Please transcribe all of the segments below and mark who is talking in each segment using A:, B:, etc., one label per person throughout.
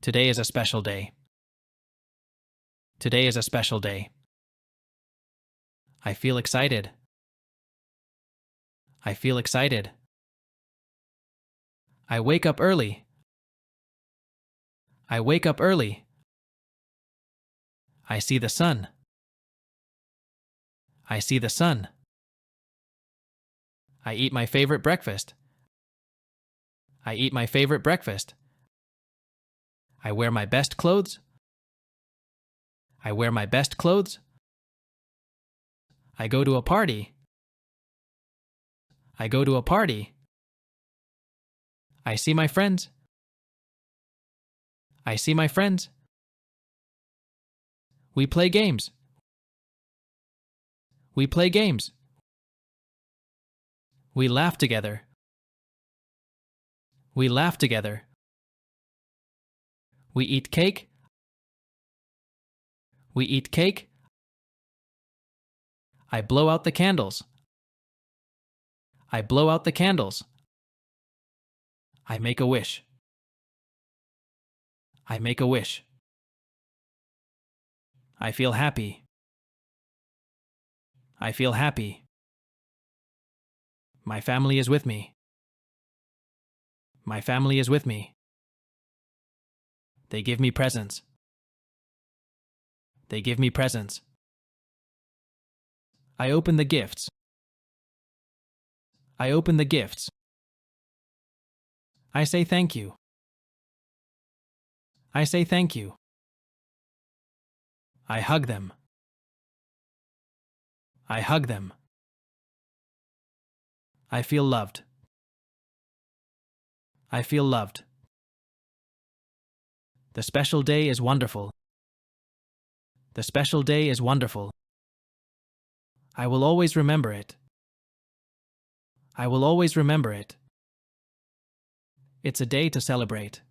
A: Today is a special day. Today is a special day. I feel excited. I feel excited. I wake up early. I wake up early. I see the sun. I see the sun. I eat my favorite breakfast. I eat my favorite breakfast. I wear my best clothes. I wear my best clothes. I go to a party. I go to a party. I see my friends. I see my friends. We play games. We play games. We laugh together. We laugh together. We eat cake. We eat cake. I blow out the candles. I blow out the candles. I make a wish. I make a wish. I feel happy. I feel happy. My family is with me. My family is with me. They give me presents. They give me presents. I open the gifts. I open the gifts. I say thank you. I say thank you. I hug them. I hug them. I feel loved. I feel loved. The special day is wonderful. The special day is wonderful. I will always remember it. I will always remember it. It's a day to celebrate.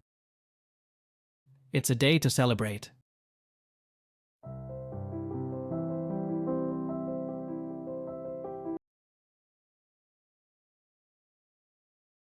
A: It's a day to celebrate.